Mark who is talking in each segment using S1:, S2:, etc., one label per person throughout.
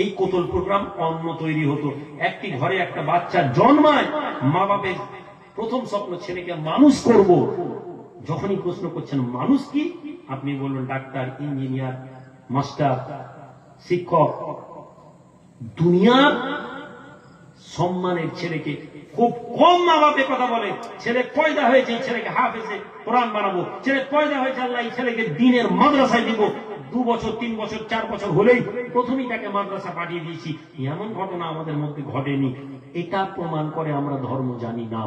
S1: এই কোতল প্রোগ্রাম অন্ন তৈরি হতো। একটি ঘরে একটা বাচ্চা জন্মায়, মা বাপের প্রথম স্বপ্ন ছেলেকে মানুষ করব। যখনই প্রশ্ন করছেন মানুষ কি, আপনি বলবেন ডাক্তার, ইঞ্জিনিয়ার, মাস্টার, শিক্ষক। দুনিয়ার সম্মানের ছেলেকে খুব কম মা বাপে কথা বলে। ছেলে পয়দা হয়েছে, ছেলেকে হাফেজে কোরআন বানাবো, ছেলে পয়দা হয়েছে আল্লাহ এই ছেলেকে দ্বীনের মাদ্রাসায় দিব। 2 বছর 3 বছর 4 বছর হলেই প্রথমেই তাকে মাদ্রাসা পাঠিয়ে দিয়েছি। এমন ঘটনা আমাদের মধ্যে ঘটেনি। এটা প্রমাণ করে আমরা ধর্ম জানি না,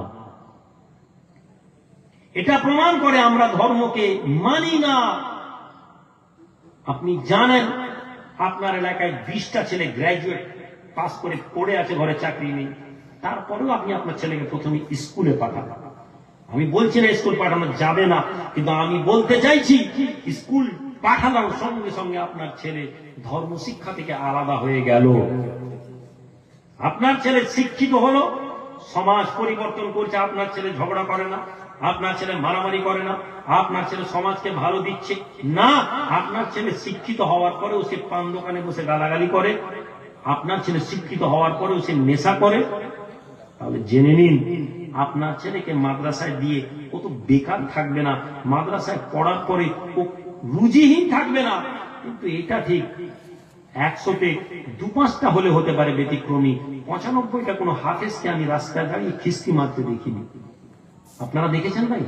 S1: এটা প্রমাণ করে আমরা ধর্মকে মানি না। আপনি জানেন আপনার এলাকায় 20টা ছেলে গ্রাজুয়েট পাস করে পড়ে আছে, ঘরে চাকরি নেই, তারপরেও আপনি আপনার ছেলেকে প্রথমে স্কুলে পাঠান। আমি বলছি না স্কুল পাঠানো যাবে না, কিন্তু আমি বলতে চাইছি স্কুল পাঠানোর সঙ্গে সঙ্গে আপনার ছেলে ধর্ম শিক্ষা থেকে আলাদা হয়ে গেল। আপনার ছেলে শিক্ষিত হলো, সমাজ পরিবর্তন করছে। আপনার ছেলে ঝগড়া করে না, আপনার ছেলে মারামারি করে না, আপনার ছেলে সমাজকে ভালো দিচ্ছে না। আপনার ছেলে শিক্ষিত হওয়ার পরেও সে পান দোকানে বসে গালাগালি করে, আপনার ছেলে শিক্ষিত হওয়ার পরেও সে নেশা করে। তাহলে জেনে নিন, আপনার ছেলেকে মাদ্রাসায় দিয়ে ও তো বেকার থাকবে না, মাদ্রাসায় পড়ার পরে ও রুজিহীন থাকবে না। কিন্তু এটা ঠিক, 100তে 2-5টা হলে হতে পারে ব্যতিক্রমী, 95টা কোনো হাফেজকে আমি রাস্তায় দাঁড়িয়ে খিস্তি মারতে দেখিনি। আপনারা দেখেছেন ভাই?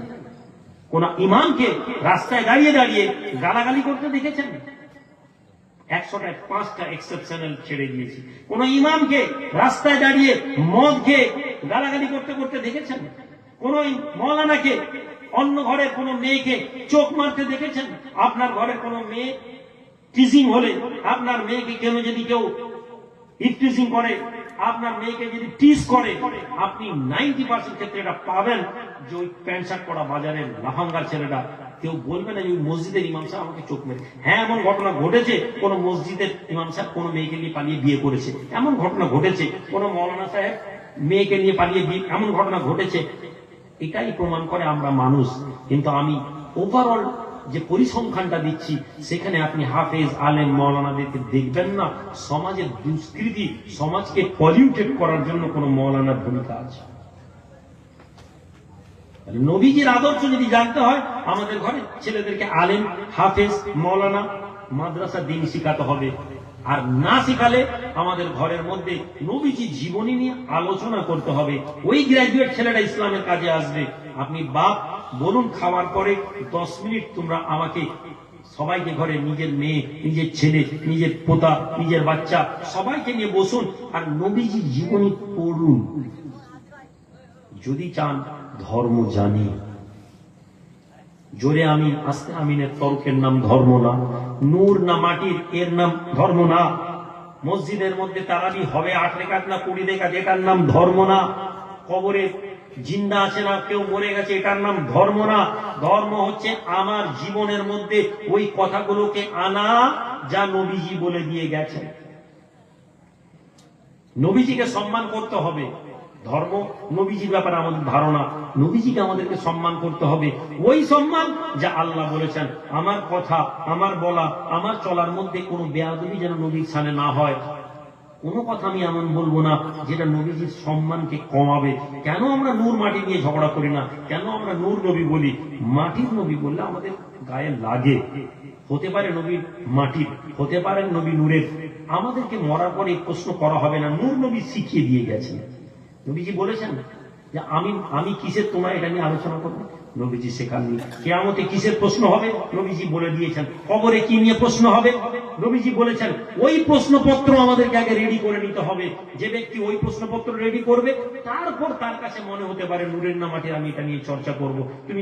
S1: কোন ইমামকে রাস্তায় দাঁড়িয়ে দাঁড়িয়ে গালাগালি করতে দেখেছেন? 100টায় 5টা এক্সেপশনাল ছেড়ে দিয়েছি। কোন ইমামকে রাস্তায় দাঁড়িয়ে মদ খেয়ে গালাগালি করতে করতে দেখেছেন? কোন মৌলানাকে অন্য ঘরের কোন মেয়েকে চোখ মারতে দেখেছেন? আপনার ঘরের কোন মেয়ে টিজিং হলে, আপনার মেয়েকে কেন যদি কেউ ইফটিজিং করে, আপনার মেয়েকে যদি টিজ করে, আপনি 90% ক্ষেত্রে এটা পাবেন যে ওই প্যান্ট শার্ট পরা বাজারের লাফাঙ্গার ছেলেটা। কেউ বলবে না যে ওই মসজিদের ইমাম সাহেব আমাকে চোখ মেরে। হ্যাঁ, এমন ঘটনা ঘটেছে, কোন মসজিদের ইমাম সাহেব কোন মেয়েকে নিয়ে পালিয়ে বিয়ে করেছে, এমন ঘটনা ঘটেছে। কোন মৌলানা সাহেব মেয়েকে নিয়ে পালিয়ে বিয়ে, এমন ঘটনা ঘটেছে। এটাই প্রমাণ করে আমরা মানুষ। কিন্তু আমি ওভারঅল যে পরিসংখ্যানটা দিচ্ছি, সেখানে আপনি হাফেজ, আলেম, মৌলানাদেরকে দেখবেন না। সমাজের দুষ্কৃতি, সমাজকে পলিউটেড করার জন্য কোন মৌলানার ভূমিকা আছে। নবীজির আদর্শ যদি জানতে হয়, আমাদের ঘরে ছেলেদেরকে আলেম, হাফেজ, মৌলানা, মাদ্রাসা দিন শিখাতে হবে। আর না শিখালে আমাদের ঘরের মধ্যে নবীজির জীবনী নিয়ে আলোচনা করতে হবে। ওই গ্রাজুয়েট ছেলেটা ইসলামের কাজে আসবে। আপনি বাপ বলুন, খাওয়ার পরে 10 মিনিট তোমরা আমাকে সবাইকে ঘরে, নিজের মেয়ে, নিজের ছেলে, নিজের পোতা, নিজের বাচ্চা সবাইকে নিয়ে বসুন আর নবীজির জীবনী পড়ুন। যদি চান ধর্ম জানি, জোরে আমি আস্তে আমিনের তর্কের নাম ধর্ম না, নূর না মাটির এর নাম ধর্ম না, মসজিদের মধ্যে তারাবি হবে 8 রাকাত না 20 রাকাত এটার নাম ধর্ম না, কবরে জিন্দা আছে না কেউ মরে গেছে এটার নাম ধর্ম না। ধর্ম হচ্ছে আমার জীবনের মধ্যে ওই কথাগুলোকে আনা যা নবীজি বলে দিয়ে গেছেন। নবীজিকে সম্মান করতে হবে। ধর্ম নবীজির ব্যাপারে আমাদের ধারণা, নবীজিকে আমাদেরকে সম্মান করতে হবে। ওই সম্মান যা আল্লাহ বলেছেন। আমার কথা, আমার বলা, আমার চলার মধ্যে কোনো বেয়াদবি যেন নবীর সামনে না হয়। কোনো কথা আমি এমন বলবো না যেটা নবীজির সম্মানকে কমাবে। কেন আমরা নূর মাটি নিয়ে ঝগড়া করি না? কেন আমরা নূর নবী বলি? মাটির নবী বললে আমাদের গায়ে লাগে। হতে পারে নবীর মাটির, হতে পারে নবী নূরের। আমাদেরকে মরার পরে প্রশ্ন করা হবে না। নূর নবী শিখিয়ে দিয়ে গেছেন। নবীজি বলেছেন যে আমি কিসের, তোমরা এটা নিয়ে আলোচনা করবে? নবীজি শেখাননি। কিয়ামতে কিসের প্রশ্ন হবে? নবীজি বলে দিয়েছেন। কবরে কি নিয়ে প্রশ্ন হবে? নবীজি বলেছেন। ওই প্রশ্নপত্র আমাদেরকে আগে রেডি করে নিতে হবে। যে ব্যক্তি ওই প্রশ্নপত্র রেডি করবে, তারপর তার কাছে মনে হতে পারে নূরের না মাটির, আমি এটা নিয়ে চর্চা করব। তুমি